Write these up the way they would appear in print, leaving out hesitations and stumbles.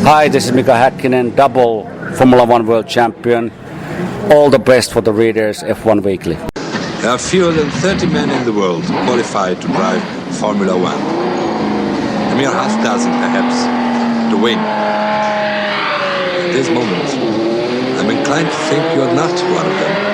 Hi, this is Mika Häkkinen, double Formula One world champion. All the best for the readers, F1 Weekly. There are fewer than 30 men in the world qualified to drive Formula One. A mere half dozen, perhaps, to win. At this moment, I'm inclined to think you're not one of them.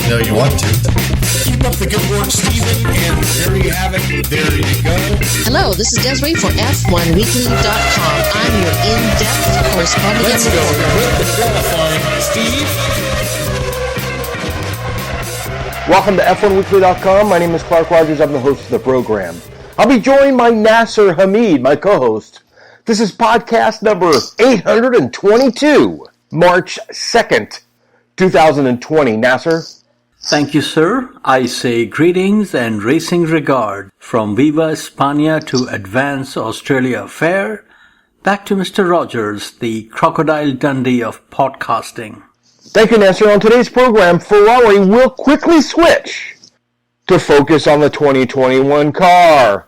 No, you want to. Keep up the good work, Stephen, and there you have it. There you go. Hello, this is Desiree for F1weekly.com. I'm your in-depth correspondent. Let's go with the qualifying, Steve. Welcome to F1weekly.com. My name is Clark Rogers. I'm the host of the program. I'll be joined by Nasser Hamid, my co-host. This is podcast number 822, March 2nd, 2020. Nasser? Thank you, sir. I say greetings and racing regard from Viva España to Advance Australia Fair. Back to Mr. Rogers, the Crocodile Dundee of podcasting. Thank you, Nasser. On today's program, Ferrari will quickly switch to focus on the 2021 car.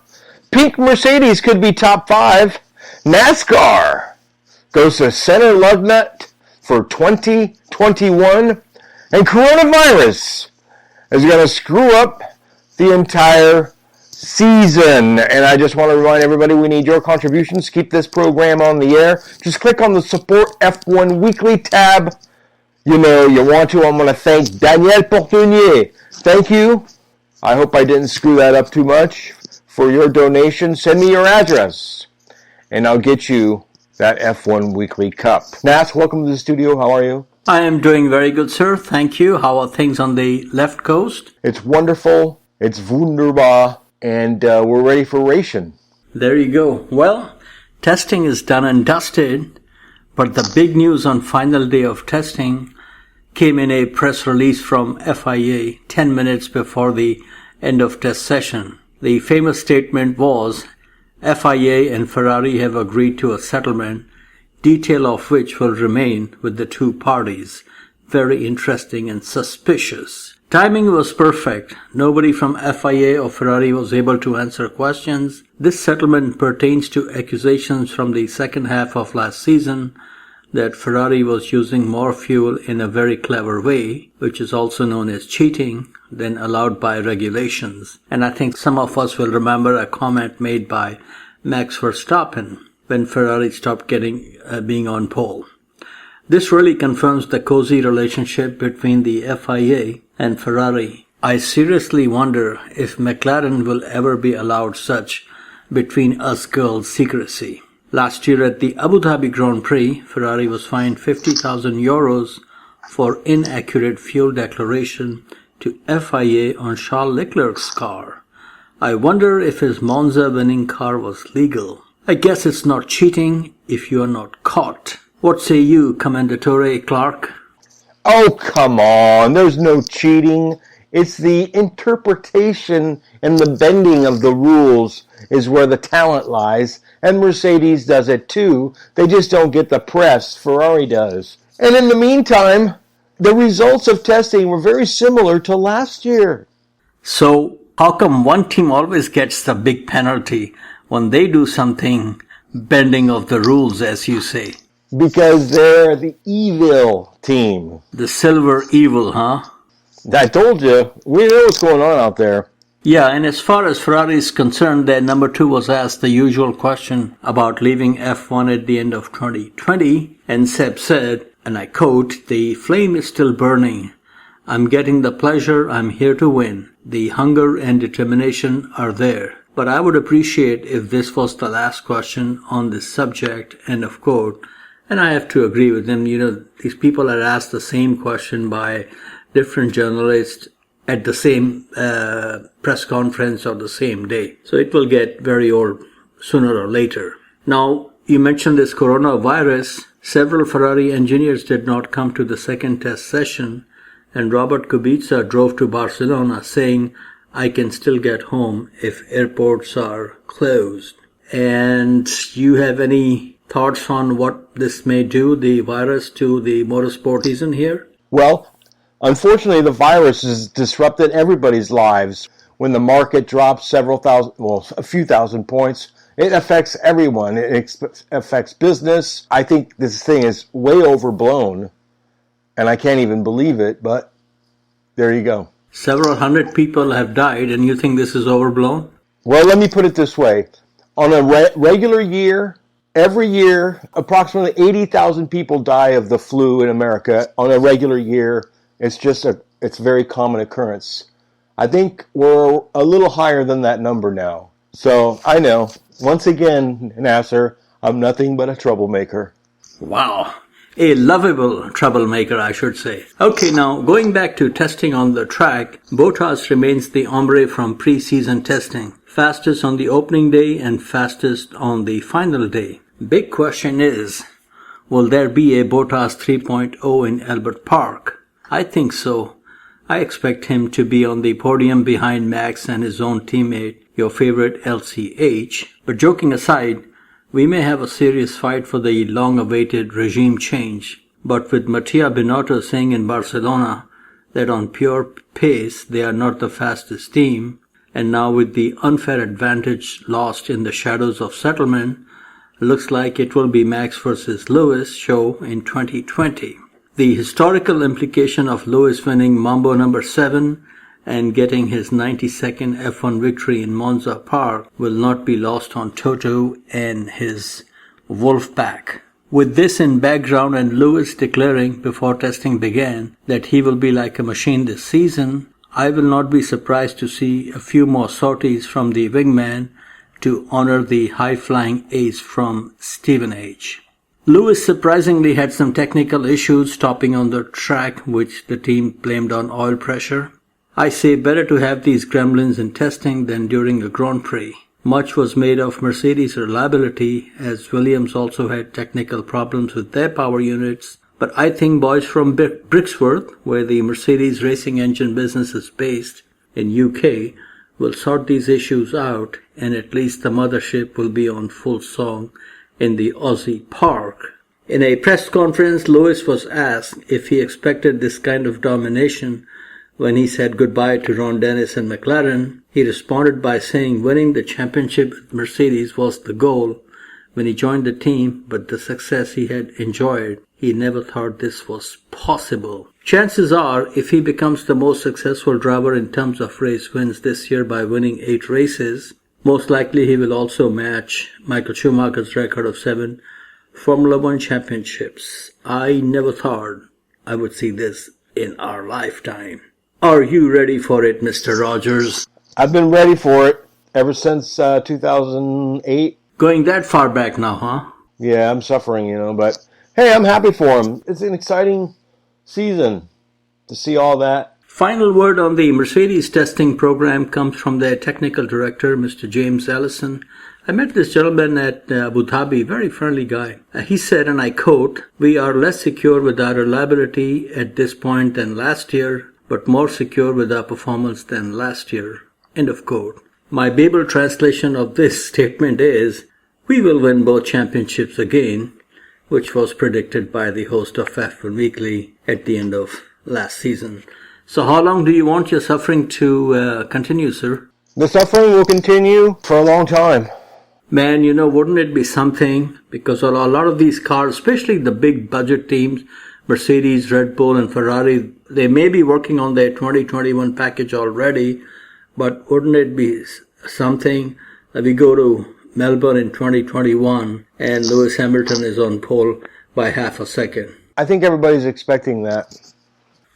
Pink Mercedes could be top 5. NASCAR goes to center lug nut for 2021. And coronavirus is going to screw up the entire season. And I just want to remind everybody we need your contributions to keep this program on the air. Just click on the Support F1 Weekly tab. You know you want to. I'm going to thank Danielle Portunier. Thank you. I hope I didn't screw that up too much. For your donation, send me your address, and I'll get you that F1 Weekly Cup. Nas, welcome to the studio. How are you? I am doing very good, sir. Thank you. How are things on the left coast? It's wonderful. It's wunderbar. And we're ready for racing. There you go. Well, testing is done and dusted, but the big news on final day of testing came in a press release from FIA 10 minutes before the end of test session. The famous statement was, FIA and Ferrari have agreed to a settlement, detail of which will remain with the two parties. Very interesting and suspicious. Timing was perfect. Nobody from FIA or Ferrari was able to answer questions. This settlement pertains to accusations from the second half of last season that Ferrari was using more fuel in a very clever way, which is also known as cheating, than allowed by regulations. And I think some of us will remember a comment made by Max Verstappen when Ferrari stopped being on pole. This really confirms the cozy relationship between the FIA and Ferrari. I seriously wonder if McLaren will ever be allowed such between us girls secrecy. Last year at the Abu Dhabi Grand Prix, Ferrari was fined €50,000 for inaccurate fuel declaration to FIA on Charles Leclerc's car. I wonder if his Monza winning car was legal. I guess it's not cheating if you are not caught. What say you, Commendatore Clark? Oh, come on. There's no cheating. It's the interpretation and the bending of the rules is where the talent lies. And Mercedes does it too. They just don't get the press. Ferrari does. And in the meantime, the results of testing were very similar to last year. So, how come one team always gets the big penalty when they do something bending of the rules, as you say? Because they're the evil team. The silver evil, huh? I told you. We know what's going on out there. Yeah, and as far as Ferrari is concerned, their number 2 was asked the usual question about leaving F1 at the end of 2020, and Seb said, and I quote, "The flame is still burning. I'm getting the pleasure. I'm here to win. The hunger and determination are there. But I would appreciate if this was the last question on this subject," end of quote. And I have to agree with him. You know, these people are asked the same question by different journalists at the same press conference or the same day. So it will get very old sooner or later. Now, you mentioned this coronavirus. Several Ferrari engineers did not come to the second test session, and Robert Kubica drove to Barcelona saying, I can still get home if airports are closed. And you have any thoughts on what this may do, the virus, to the motorsport season here? Well, unfortunately, the virus has disrupted everybody's lives. When the market drops a few thousand points, it affects everyone. It affects business. I think this thing is way overblown, and I can't even believe it, but there you go. Several hundred people have died, and you think this is overblown? Well, let me put it this way. On a regular year, every year, approximately 80,000 people die of the flu in America. On a regular year, it's a very common occurrence. I think we're a little higher than that number now. So I know, once again, Nasser, I'm nothing but a troublemaker. Wow. A lovable troublemaker, I should say. Okay, now, going back to testing on the track, Bottas remains the hombre from pre-season testing. Fastest on the opening day and fastest on the final day. Big question is, will there be a Bottas 3.0 in Albert Park? I think so. I expect him to be on the podium behind Max and his own teammate, your favorite LCH. But joking aside, we may have a serious fight for the long-awaited regime change. But with Mattia Binotto saying in Barcelona that on pure pace they are not the fastest team, and now with the unfair advantage lost in the shadows of settlement, looks like it will be Max versus Lewis show in 2020. The historical implication of Lewis winning Mambo number 7 and getting his 92nd F1 victory in Monza Park will not be lost on Toto and his Wolf Pack. With this in background and Lewis declaring before testing began that he will be like a machine this season, I will not be surprised to see a few more sorties from the wingman to honor the high-flying ace from Stevenage. Lewis surprisingly had some technical issues stopping on the track, which the team blamed on oil pressure. I say better to have these gremlins in testing than during a Grand Prix. Much was made of Mercedes' reliability, as Williams also had technical problems with their power units. But I think boys from Brixworth, where the Mercedes racing engine business is based in UK, will sort these issues out, and at least the mothership will be on full song in the Aussie Park. In a press conference, Lewis was asked if he expected this kind of domination when he said goodbye to Ron Dennis and McLaren. He responded by saying winning the championship with Mercedes was the goal when he joined the team, but the success he had enjoyed, he never thought this was possible. Chances are, if he becomes the most successful driver in terms of race wins this year by winning 8 races, most likely he will also match Michael Schumacher's record of 7 Formula One championships. I never thought I would see this in our lifetime. Are you ready for it, Mr. Rogers? I've been ready for it ever since 2008. Going that far back now, huh? Yeah, I'm suffering, but hey, I'm happy for him. It's an exciting season to see all that. Final word on the Mercedes testing program comes from their technical director, Mr. James Ellison. I met this gentleman at Abu Dhabi, very friendly guy. He said, and I quote, "We are less secure with our reliability at this point than last year, but more secure with our performance than last year." End of quote. My Bible translation of this statement is, we will win both championships again, which was predicted by the host of F1 Weekly at the end of last season. So how long do you want your suffering to continue, sir? The suffering will continue for a long time. Man, wouldn't it be something? Because a lot of these cars, especially the big budget teams, Mercedes, Red Bull, and Ferrari, they may be working on their 2021 package already, but wouldn't it be something that we go to Melbourne in 2021 and Lewis Hamilton is on pole by half a second? I think everybody's expecting that.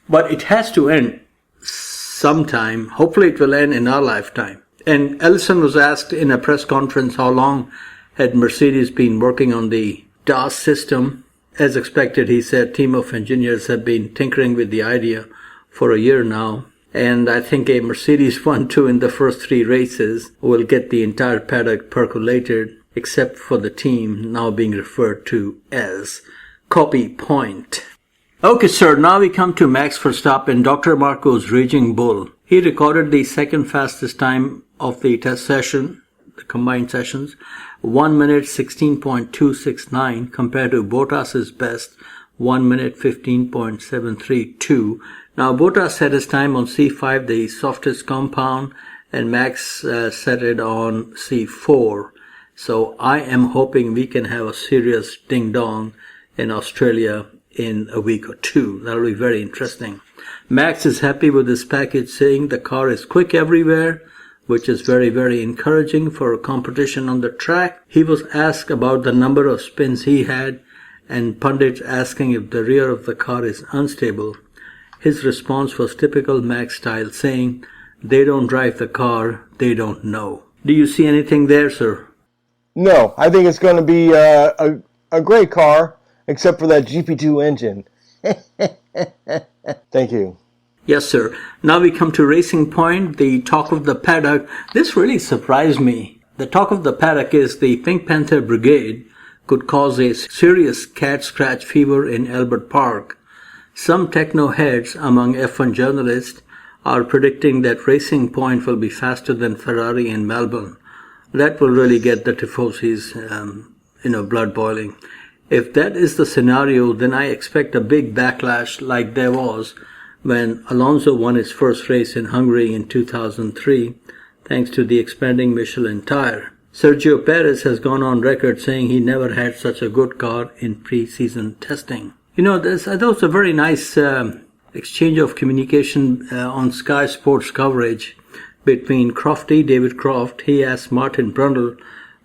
But it has to end sometime. Hopefully it will end in our lifetime. And Ellison was asked in a press conference how long had Mercedes been working on the DAS system. As expected, he said, team of engineers have been tinkering with the idea for a year now. And I think a Mercedes 1-2 in the first 3 races will get the entire paddock percolated, except for the team now being referred to as Copy Point. Okay, sir, now we come to Max Verstappen, Dr. Marco's raging bull. He recorded the second fastest time of the test session, the combined sessions, 1 minute 16.269 compared to Bottas's best 1 minute 15.732. Now Bottas set his time on C5, the softest compound, and Max set it on C4. So I am hoping we can have a serious ding-dong in Australia in a week or two. That'll be very interesting. Max is happy with his package, saying the car is quick everywhere, which is very, very encouraging for a competition on the track. He was asked about the number of spins he had, and pundits asking if the rear of the car is unstable. His response was typical Max style, saying, "They don't drive the car, they don't know." Do you see anything there, sir? No, I think it's going to be a great car, except for that GP2 engine. Thank you. Yes, sir. Now we come to Racing Point, the talk of the paddock. This really surprised me. The talk of the paddock is the Pink Panther Brigade could cause a serious cat scratch fever in Albert Park. Some techno heads among F1 journalists are predicting that Racing Point will be faster than Ferrari in Melbourne. That will really get the Tifosis, blood boiling. If that is the scenario, then I expect a big backlash like there was when Alonso won his first race in Hungary in 2003, thanks to the expanding Michelin tire. Sergio Perez has gone on record saying he never had such a good car in pre-season testing. That was a very nice exchange of communication on Sky Sports coverage between David Croft. He asked Martin Brundle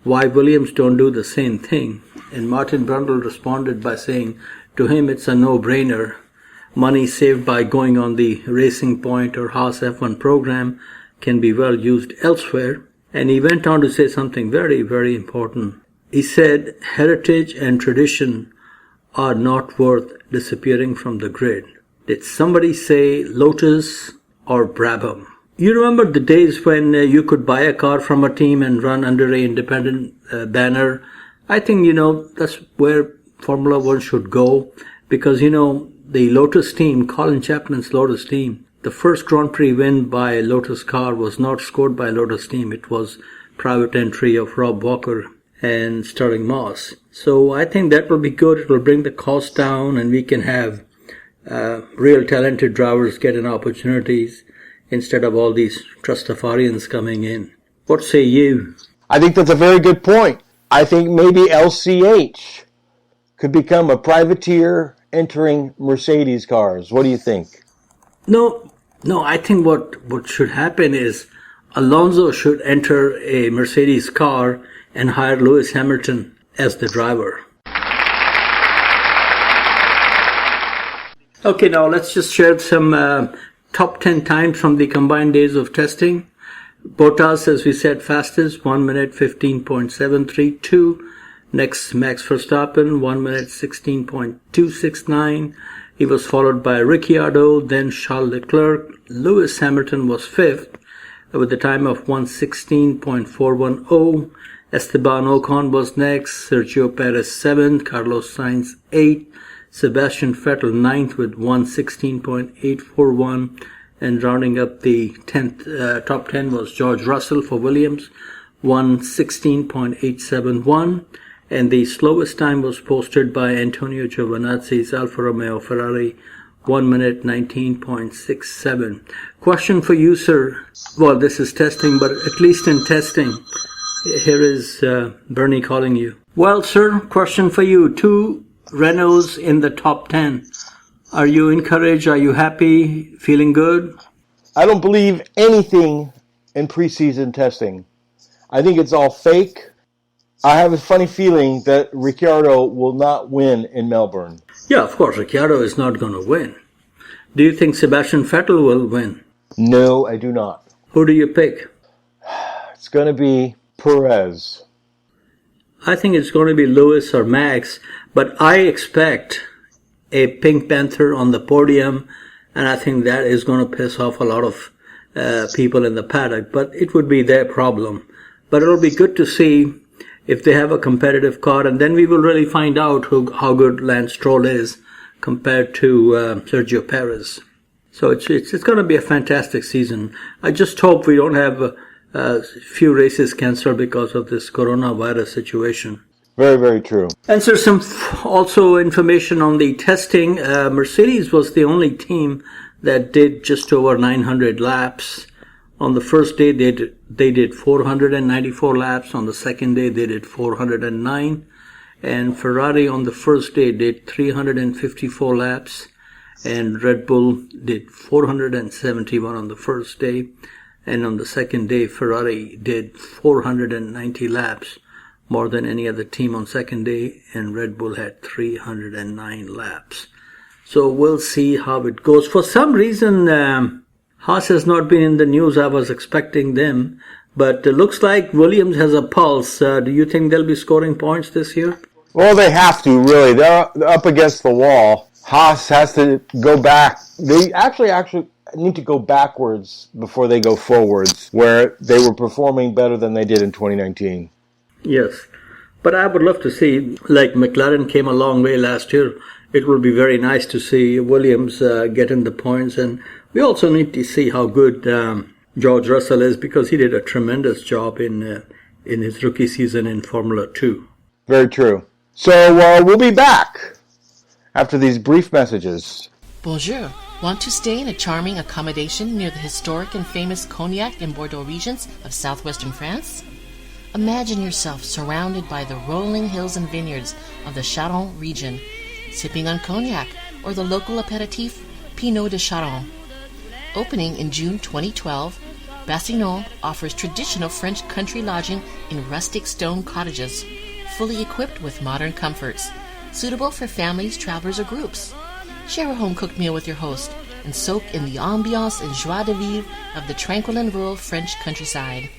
why Williams don't do the same thing. And Martin Brundle responded by saying, to him it's a no-brainer. Money saved by going on the Racing Point or Haas F1 program can be well used elsewhere. And he went on to say something very, very important. He said, heritage and tradition are not worth disappearing from the grid. Did somebody say Lotus or Brabham? You remember the days when you could buy a car from a team and run under an independent banner? I think, that's where Formula One should go because, the Lotus team, Colin Chapman's Lotus team, the first Grand Prix win by a Lotus car was not scored by a Lotus team. It was private entry of Rob Walker and Sterling Moss. So I think that will be good. It will bring the cost down and we can have real talented drivers getting opportunities instead of all these Trustafarians coming in. What say you? I think that's a very good point. I think maybe LCH could become a privateer entering Mercedes cars. What do you think? No, I think what should happen is Alonso should enter a Mercedes car and hire Lewis Hamilton as the driver. Okay, now let's just share some top 10 times from the combined days of testing. Bottas, as we said, fastest, 1 minute 15.732. Next, Max Verstappen, 1 minute 16.269. He was followed by Ricciardo, then Charles Leclerc. Lewis Hamilton was fifth with a time of 1:16.410. Esteban Ocon was next. Sergio Perez 7th. Carlos Sainz 8th. Sebastian Vettel 9th with 1:16.841. And rounding up the top 10 was George Russell for Williams, 1:16.871. And the slowest time was posted by Antonio Giovinazzi's Alfa Romeo Ferrari, 1 minute 19.67. Question for you, sir. Well, this is testing, but at least in testing, here is Bernie calling you. Well, sir, question for you. 2 Renaults in the top 10. Are you encouraged? Are you happy? Feeling good? I don't believe anything in preseason testing. I think it's all fake. I have a funny feeling that Ricciardo will not win in Melbourne. Yeah, of course, Ricciardo is not going to win. Do you think Sebastian Vettel will win? No, I do not. Who do you pick? It's going to be Perez. I think it's going to be Lewis or Max, but I expect a Pink Panther on the podium, and I think that is going to piss off a lot of people in the paddock, but it would be their problem. But it'll be good to see if they have a competitive car, and then we will really find out how good Lance Stroll is compared to Sergio Perez. So it's going to be a fantastic season. I just hope we don't have a few races canceled because of this coronavirus situation. Very, very true. And so some also information on the testing. Mercedes was the only team that did just over 900 laps. On the first day, they did 494 laps. On the second day, they did 409. And Ferrari on the first day did 354 laps. And Red Bull did 471 on the first day. And on the second day, Ferrari did 490 laps, more than any other team on second day. And Red Bull had 309 laps. So we'll see how it goes. For some reason, Haas has not been in the news. I was expecting them. But it looks like Williams has a pulse. Do you think they'll be scoring points this year? Well, they have to, really. They're up against the wall. Haas has to go back. They actually need to go backwards before they go forwards, where they were performing better than they did in 2019. Yes. But I would love to see, like McLaren came a long way last year. It will be very nice to see Williams getting the points. And we also need to see how good George Russell is, because he did a tremendous job in his rookie season in Formula 2. Very true. So we'll be back after these brief messages. Bonjour. Want to stay in a charming accommodation near the historic and famous Cognac and Bordeaux regions of southwestern France? Imagine yourself surrounded by the rolling hills and vineyards of the Charente region, sipping on cognac or the local aperitif Pinot de Charente. Opening in June 2012, Bassignon offers traditional French country lodging in rustic stone cottages, fully equipped with modern comforts, suitable for families, travelers, or groups. Share a home-cooked meal with your host and soak in the ambiance and joie de vivre of the tranquil and rural French countryside.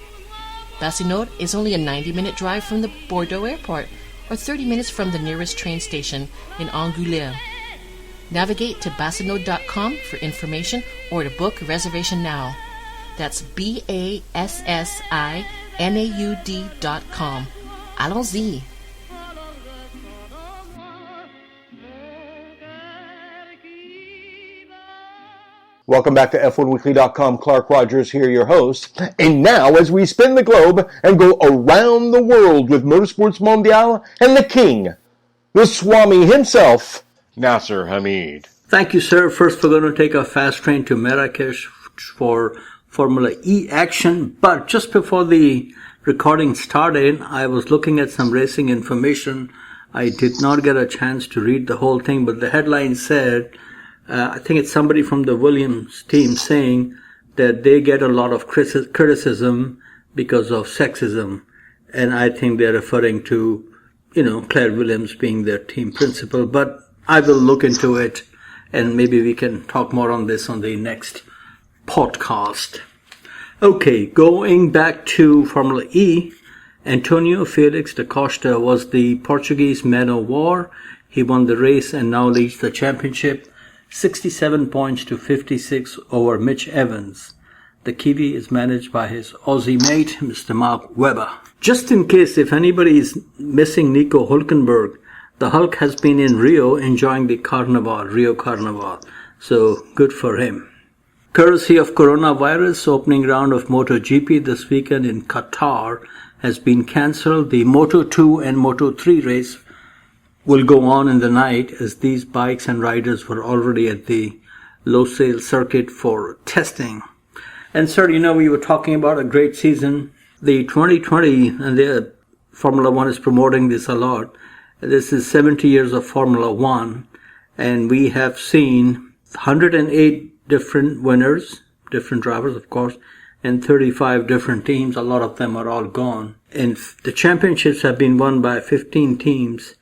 Bassignon is only a 90-minute drive from the Bordeaux airport, or 30 minutes from the nearest train station in Angoulême. Navigate to bassignaud.com for information or to book a reservation now. That's BASSINAUD.com. Allons-y! Welcome back to F1weekly.com. Clark Rogers here, your host. And now, as we spin the globe and go around the world with Motorsports Mondial and the king, the Swami himself, Nasser Hamid. Thank you, sir. First, we're going to take a fast train to Marrakesh for Formula E action. But just before the recording started, I was looking at some racing information. I did not get a chance to read the whole thing, but the headline said, I think it's somebody from the Williams team saying that they get a lot of criticism because of sexism. And I think they're referring to, Claire Williams being their team principal. But I will look into it, and maybe we can talk more on this on the next podcast. Okay, going back to Formula E, Antonio Felix da Costa was the Portuguese man of war. He won the race and now leads the championship, 67 points to 56 over Mitch Evans. The Kiwi is managed by his Aussie mate, Mr. Mark Webber. Just in case if anybody is missing Nico Hülkenberg, the Hulk has been in Rio enjoying the Rio Carnival. So good for him. Courtesy of coronavirus, opening round of MotoGP this weekend in Qatar has been cancelled. The Moto2 and Moto3 race will go on in the night, as these bikes and riders were already at the Losail circuit for testing. And sir, we were talking about a great season. The 2020, and the Formula One is promoting this a lot. This is 70 years of Formula One, and we have seen 108 different winners, different drivers, of course, and 35 different teams. A lot of them are all gone. And the championships have been won by 15 teams,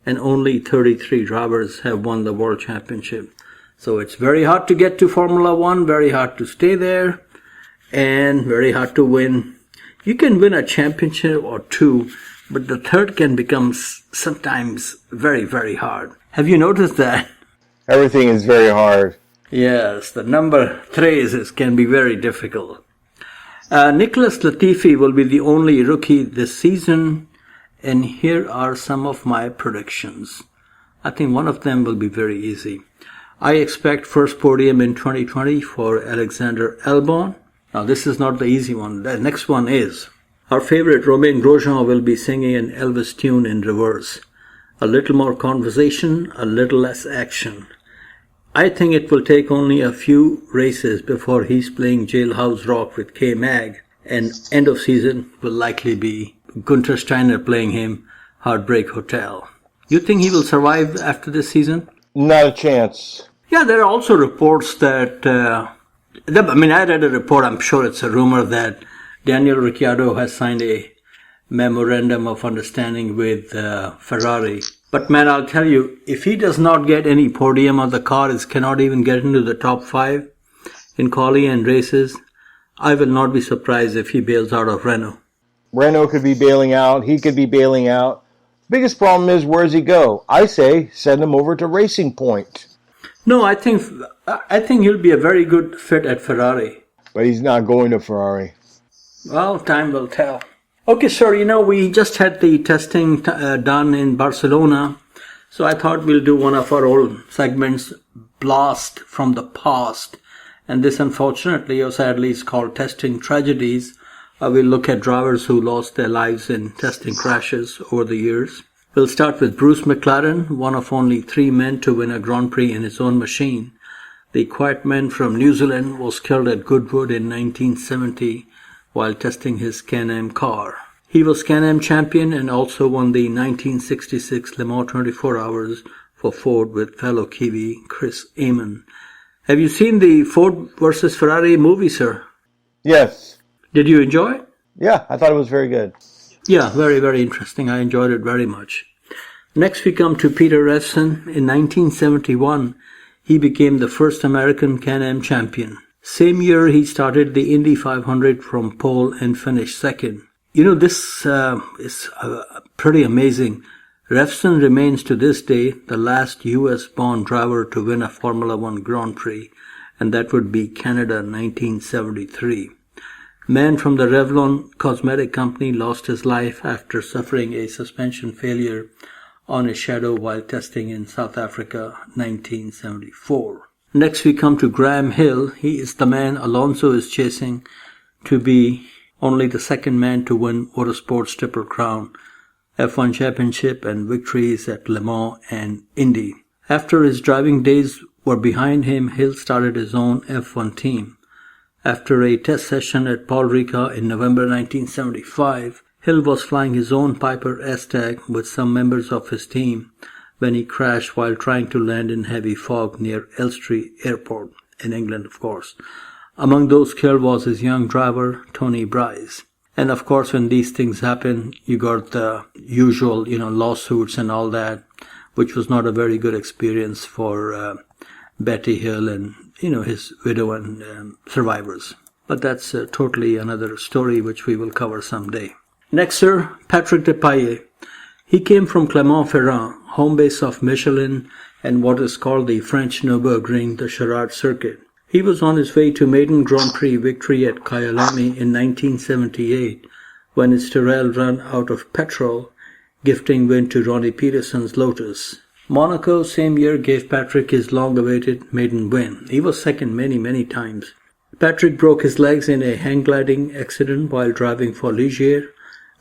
and only 33 drivers have won the World Championship. So it's very hard to get to Formula One, very hard to stay there, and very hard to win. You can win a championship or two, but the third can become sometimes very, very hard. Have you noticed that? Everything is very hard. Yes, the number 3 can be very difficult. Nicholas Latifi will be the only rookie this season, and here are some of my predictions. I think one of them will be very easy. I expect first podium in 2020 for Alexander Albon. Now, this is not the easy one. The next one is. Our favorite Romain Grosjean will be singing an Elvis tune in reverse. A little more conversation, a little less action. I think it will take only a few races before he's playing Jailhouse Rock with K-Mag, and end of season will likely be Gunther Steiner playing him Heartbreak Hotel. You think he will survive after this season? Not a chance. Yeah, there are also reports that, I read a report, I'm sure it's a rumor, that Daniel Ricciardo has signed a memorandum of understanding with Ferrari. But man, I'll tell you, if he does not get any podium or the car cannot even get into the top 5 in quali and races, I will not be surprised if he bails out of Renault. Renault could be bailing out. He could be bailing out. Biggest problem is, where does he go? I say send him over to Racing Point. No, I think he'll be a very good fit at Ferrari. But he's not going to Ferrari. Well, time will tell. Okay, sir, we just had the testing done in Barcelona, so I thought we'll do one of our old segments, Blast from the Past. And this, unfortunately, or sadly, is called Testing Tragedies. We'll look at drivers who lost their lives in testing crashes over the years. We'll start with Bruce McLaren, one of only 3 men to win a Grand Prix in his own machine. The quiet man from New Zealand was killed at Goodwood in 1970 while testing his Can-Am car. He was Can-Am champion and also won the 1966 Le Mans 24 Hours for Ford with fellow Kiwi Chris Amon. Have you seen the Ford versus Ferrari movie, sir? Yes. Did you enjoy it? Yeah, I thought it was very good. Yeah, very, very interesting. I enjoyed it very much. Next we come to Peter Revson. In 1971, he became the first American Can-Am champion. Same year, he started the Indy 500 from pole and finished second. This is pretty amazing. Revson remains to this day the last US-born driver to win a Formula One Grand Prix, and that would be Canada 1973. Man from the Revlon cosmetic company lost his life after suffering a suspension failure on his shadow while testing in South Africa 1974. Next we come to Graham Hill. He is the man Alonso is chasing to be only the second man to win Motorsport's Triple Crown, F1 Championship and victories at Le Mans and Indy. After his driving days were behind him, Hill started his own F1 team. After a test session at Paul Ricard in November 1975, Hill was flying his own Piper S-Tag with some members of his team when he crashed while trying to land in heavy fog near Elstree Airport, in England, of course. Among those killed was his young driver, Tony Bryce. And of course, when these things happen, you got the usual, lawsuits and all that, which was not a very good experience for Betty Hill and, his widow and survivors. But that's totally another story which we will cover someday. Next, sir, Patrick Depailler. He came from Clermont-Ferrand, home base of Michelin and what is called the French Nürburgring, the Charade circuit. He was on his way to maiden Grand Prix victory at Kyalami in 1978 when his Tyrrell ran out of petrol, gifting win to Ronnie Peterson's Lotus. Monaco same year gave Patrick his long-awaited maiden win. He was second many times. Patrick broke his legs in a hang gliding accident while driving for Ligier.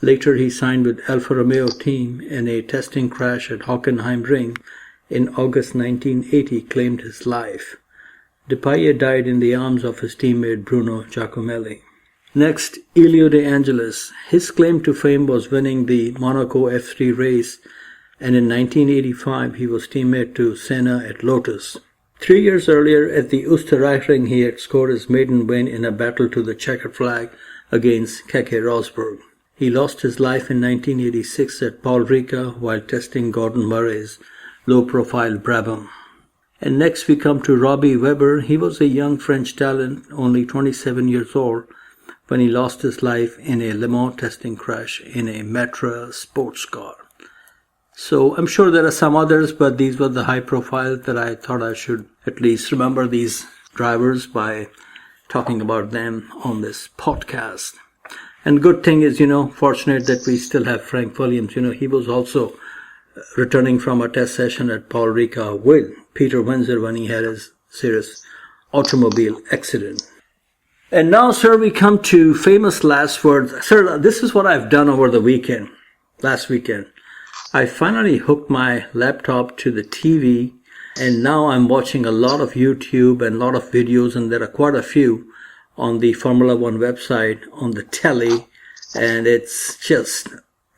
Later he signed with Alfa Romeo team and a testing crash at Hockenheimring in August 1980 claimed his life. Depailler died in the arms of his teammate Bruno Giacomelli. Next, Elio De Angelis. His claim to fame was winning the Monaco F3 race, and in 1985 he was teammate to Senna at Lotus. 3 years earlier at the Österreichring he had scored his maiden win in a battle to the checkered flag against Keke Rosberg. He lost his life in 1986 at Paul Ricard while testing Gordon Murray's low-profile Brabham. And next we come to Robbie Weber. He was a young French talent, only 27 years old, when he lost his life in a Le Mans testing crash in a Matra sports car. So I'm sure there are some others, but these were the high profile that I thought I should at least remember these drivers by talking about them on this podcast. And good thing is, fortunate that we still have Frank Williams. He was also returning from a test session at Paul Ricard with Peter Windsor when he had his serious automobile accident. And now, sir, we come to famous last words. Sir, this is what I've done over the weekend, last weekend. I finally hooked my laptop to the TV, and now I'm watching a lot of YouTube and a lot of videos, and there are quite a few on the Formula One website, on the telly, and it's just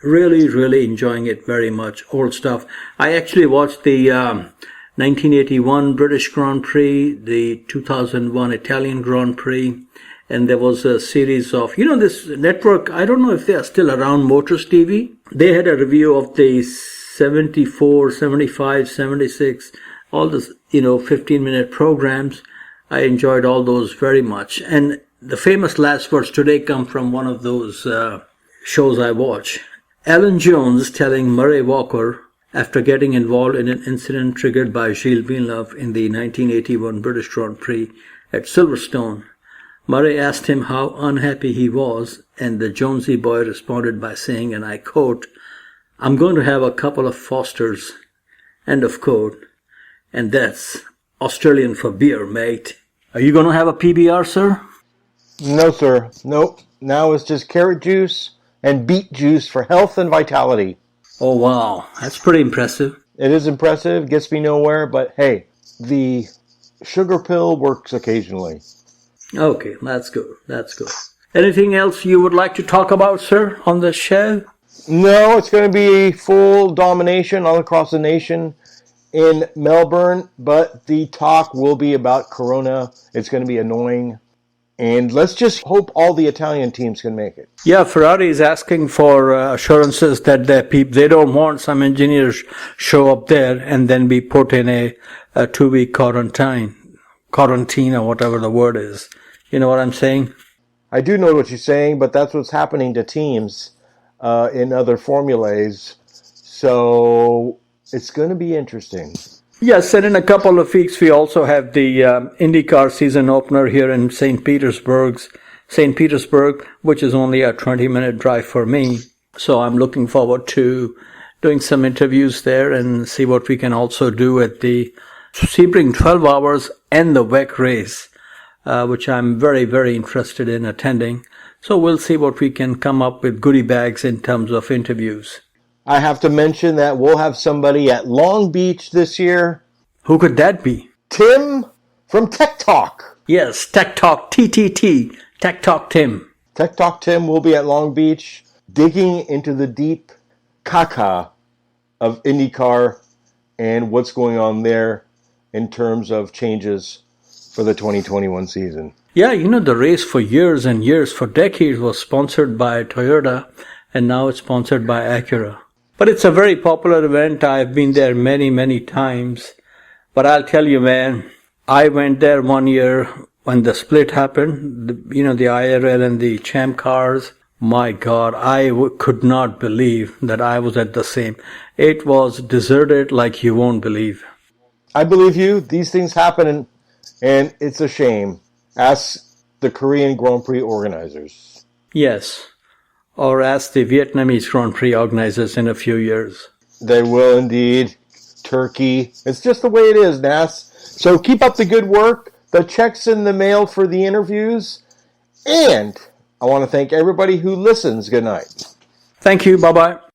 really, really enjoying it very much. Old stuff. I actually watched the 1981 British Grand Prix, the 2001 Italian Grand Prix, and there was a series of, this network, I don't know if they are still around, Motors TV. They had a review of the 74, 75, 76, all the 15-minute programs. I enjoyed all those very much. And the famous last words today come from one of those shows I watch. Alan Jones telling Murray Walker, after getting involved in an incident triggered by Gilles Villeneuve in the 1981 British Grand Prix at Silverstone, Murray asked him how unhappy he was, and the Jonesy boy responded by saying, and I quote, "I'm going to have a couple of Fosters," end of quote. And that's Australian for beer, mate. Are you going to have a PBR, sir? No, sir. Nope. Now it's just carrot juice and beet juice for health and vitality. Oh, wow. That's pretty impressive. It is impressive. Gets me nowhere. But hey, the sugar pill works occasionally. Okay, that's good. That's good. Anything else you would like to talk about, sir, on the show? No, it's going to be full domination all across the nation in Melbourne, but the talk will be about Corona. It's going to be annoying. And let's just hope all the Italian teams can make it. Yeah, Ferrari is asking for assurances that they don't want some engineers show up there and then be put in a 2-week quarantine or whatever the word is. You know what I'm saying? I do know what you're saying, but that's what's happening to teams in other formulas. So it's going to be interesting. Yes, and in a couple of weeks we also have the IndyCar season opener here in St. Petersburg, which is only a 20-minute drive for me. So I'm looking forward to doing some interviews there and see what we can also do at the Sebring 12 Hours and the WEC race, which I'm very, very interested in attending. So we'll see what we can come up with goodie bags in terms of interviews. I have to mention that we'll have somebody at Long Beach this year. Who could that be? Tim from Tech Talk. Yes, Tech Talk, TTT, Tech Talk Tim. Tech Talk Tim will be at Long Beach digging into the deep caca of IndyCar and what's going on there in terms of changes for the 2021 season. Yeah, the race for years and years, for decades, was sponsored by Toyota, and now it's sponsored by Acura. But it's a very popular event. I've been there many, many times. But I'll tell you, man, I went there one year when the split happened, the IRL and the Champ cars. My God, I could not believe that I was at the same. It was deserted like you won't believe. I believe you. These things happen, and it's a shame. Ask the Korean Grand Prix organizers. Yes. Or ask the Vietnamese Grand Prix organizers in a few years. They will indeed. Turkey. It's just the way it is, Nas. So keep up the good work. The check's in the mail for the interviews. And I want to thank everybody who listens. Good night. Thank you. Bye-bye.